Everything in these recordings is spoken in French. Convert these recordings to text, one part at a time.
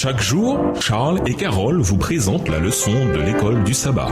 Chaque jour, Charles et Carole vous présentent la leçon de l'école du sabbat.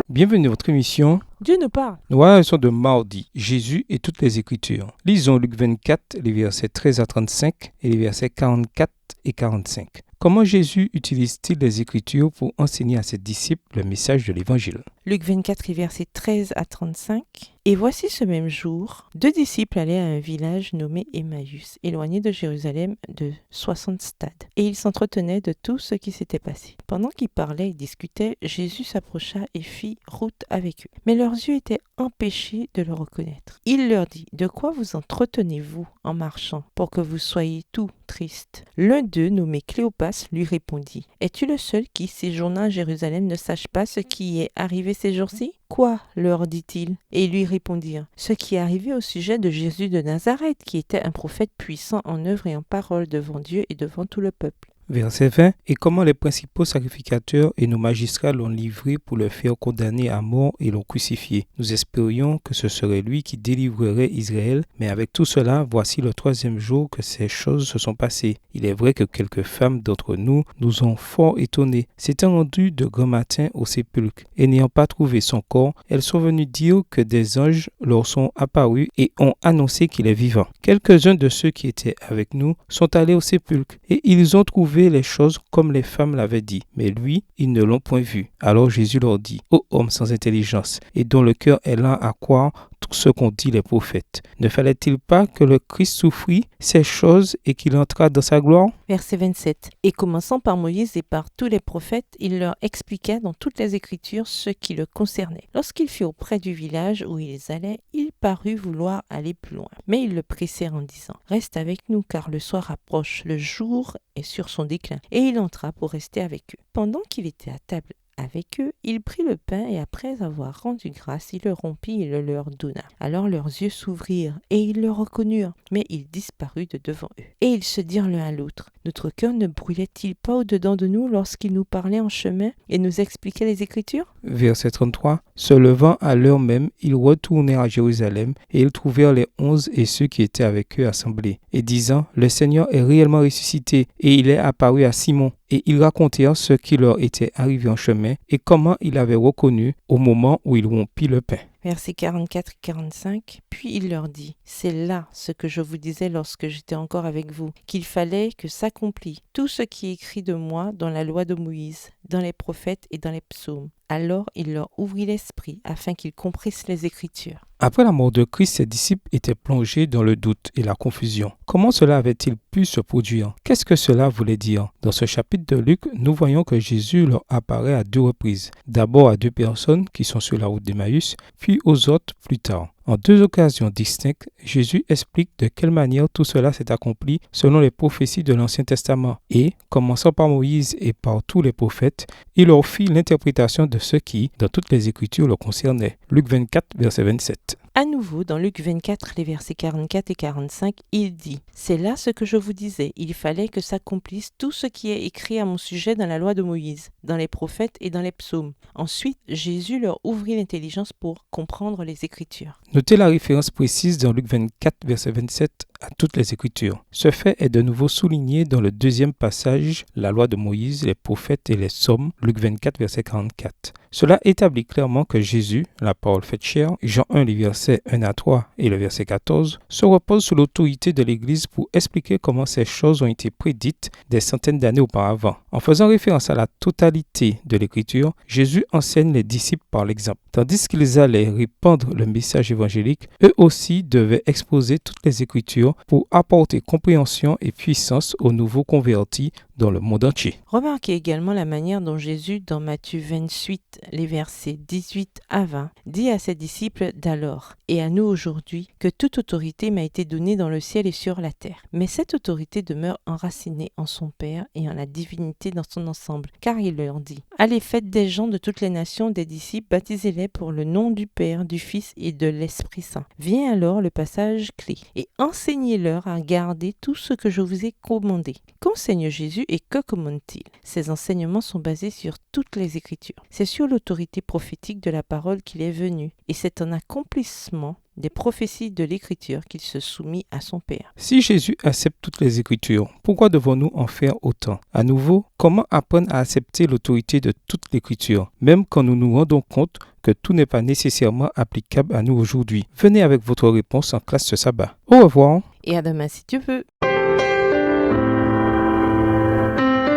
Bienvenue à votre émission. Dieu nous parle. Nous voilà la leçon de mardi, Jésus et toutes les Écritures. Lisons Luc 24, les versets 13 à 35 et les versets 44 et 45. Comment Jésus utilise-t-il les Écritures pour enseigner à ses disciples le message de l'Évangile? Luc 24, versets 13 à 35. Et voici ce même jour, 2 disciples allaient à un village nommé Emmaüs, éloigné de Jérusalem de 60 stades. Et ils s'entretenaient de tout ce qui s'était passé. Pendant qu'ils parlaient et discutaient, Jésus s'approcha et fit route avec eux. Mais leurs yeux étaient empêchés de le reconnaître. Il leur dit, « De quoi vous entretenez-vous en marchant pour que vous soyez tous tristes ?» L'un d'eux, nommé Cléopas, lui répondit, « Es-tu le seul qui, séjournant à Jérusalem, ne sache pas ce qui est arrivé ces jours-ci ?» « Quoi ?» leur dit-il. Et ils lui répondirent, « Ce qui est arrivé au sujet de Jésus de Nazareth, qui était un prophète puissant en œuvre et en parole devant Dieu et devant tout le peuple. » Verset 20. Et comment les principaux sacrificateurs et nos magistrats l'ont livré pour le faire condamner à mort et l'ont crucifié. Nous espérions que ce serait lui qui délivrerait Israël, mais avec tout cela, voici le 3e jour que ces choses se sont passées. Il est vrai que quelques femmes d'entre nous nous ont fort étonnés. S'étant rendues de grand matin au sépulcre et n'ayant pas trouvé son corps, elles sont venues dire que des anges leur sont apparus et ont annoncé qu'il est vivant. Quelques-uns de ceux qui étaient avec nous sont allés au sépulcre et ils ont trouvé les choses comme les femmes l'avaient dit, mais lui, ils ne l'ont point vu. Alors Jésus leur dit, « Ô homme sans intelligence, et dont le cœur est lent à croire tout ce qu'ont dit les prophètes, ne fallait-il pas que le Christ souffrit ces choses et qu'il entrât dans sa gloire ?» Verset 27. Et commençant par Moïse et par tous les prophètes, il leur expliqua dans toutes les Écritures ce qui le concernait. Lorsqu'il fut auprès du village où ils allaient, il parut vouloir aller plus loin. Mais ils le pressèrent en disant, « Reste avec nous, car le soir approche, le jour est sur son déclin. » Et il entra pour rester avec eux. Pendant qu'il était à table avec eux, il prit le pain et après avoir rendu grâce, il le rompit et le leur donna. Alors leurs yeux s'ouvrirent et ils le reconnurent, mais il disparut de devant eux. Et ils se dirent l'un à l'autre, « Notre cœur ne brûlait-il pas au-dedans de nous lorsqu'il nous parlait en chemin et nous expliquait les Écritures ?» Verset 33. Se levant à l'heure même, ils retournèrent à Jérusalem et ils trouvèrent les 11 et ceux qui étaient avec eux assemblés, et disant, « Le Seigneur est réellement ressuscité et il est apparu à Simon. » Et ils racontèrent ce qui leur était arrivé en chemin et comment ils l'avaient reconnu au moment où il rompit le pain. Versets 44 et 45. Puis il leur dit, « C'est là ce que je vous disais lorsque j'étais encore avec vous, qu'il fallait que s'accomplisse tout ce qui est écrit de moi dans la loi de Moïse, dans les prophètes et dans les psaumes. » Alors il leur ouvrit l'esprit afin qu'ils comprissent les Écritures. Après la mort de Christ, ses disciples étaient plongés dans le doute et la confusion. Comment cela avait-il pu se produire? Qu'est-ce que cela voulait dire? Dans ce chapitre de Luc, nous voyons que Jésus leur apparaît à 2 reprises. D'abord à 2 personnes qui sont sur la route d'Emmaüs, puis aux autres plus tard. En 2 occasions distinctes, Jésus explique de quelle manière tout cela s'est accompli selon les prophéties de l'Ancien Testament et, commençant par Moïse et par tous les prophètes, il leur fit l'interprétation de ce qui, dans toutes les Écritures, le concernait. Luc 24, verset 27. À nouveau, dans Luc 24, les versets 44 et 45, il dit, « C'est là ce que je vous disais, il fallait que s'accomplisse tout ce qui est écrit à mon sujet dans la loi de Moïse, dans les prophètes et dans les psaumes. » Ensuite, Jésus leur ouvrit l'intelligence pour comprendre les Écritures. Notez la référence précise dans Luc 24, verset 27 à toutes les Écritures. Ce fait est de nouveau souligné dans le 2e passage, la loi de Moïse, les prophètes et les psaumes, Luc 24, verset 44. Cela établit clairement que Jésus, la parole faite chair, Jean 1, les versets 1 à 3 et le verset 14, se repose sous l'autorité de l'Église pour expliquer comment ces choses ont été prédites des centaines d'années auparavant. En faisant référence à la totalité de l'Écriture, Jésus enseigne les disciples par l'exemple. Tandis qu'ils allaient répandre le message évangélique, eux aussi devaient exposer toutes les Écritures pour apporter compréhension et puissance aux nouveaux convertis dans le monde entier. Remarquez également la manière dont Jésus, dans Matthieu 28, les versets 18 à 20, dit à ses disciples d'alors et à nous aujourd'hui que toute autorité m'a été donnée dans le ciel et sur la terre. Mais cette autorité demeure enracinée en son Père et en la divinité dans son ensemble, car il leur dit, « Allez, faites des gens de toutes les nations des disciples, baptisez-les pour le nom du Père, du Fils et de l'Esprit Saint. » Vient alors le passage clé, « Et enseignez-leur à garder tout ce que je vous ai commandé. » Qu'enseigne Jésus et que commande-t-il? Ces enseignements sont basés sur toutes les Écritures. C'est sur l'autorité prophétique de la parole qu'il est venu, et c'est un accomplissement des prophéties de l'Écriture qu'il se soumit à son Père. Si Jésus accepte toutes les Écritures, pourquoi devons-nous en faire autant? À nouveau, comment apprendre à accepter l'autorité de toute l'Écriture, même quand nous nous rendons compte que tout n'est pas nécessairement applicable à nous aujourd'hui? Venez avec votre réponse en classe ce sabbat. Au revoir. Et à demain si tu veux.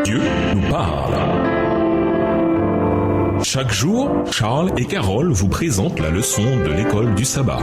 Dieu nous parle. Chaque jour, Charles et Carole vous présentent la leçon de l'école du sabbat.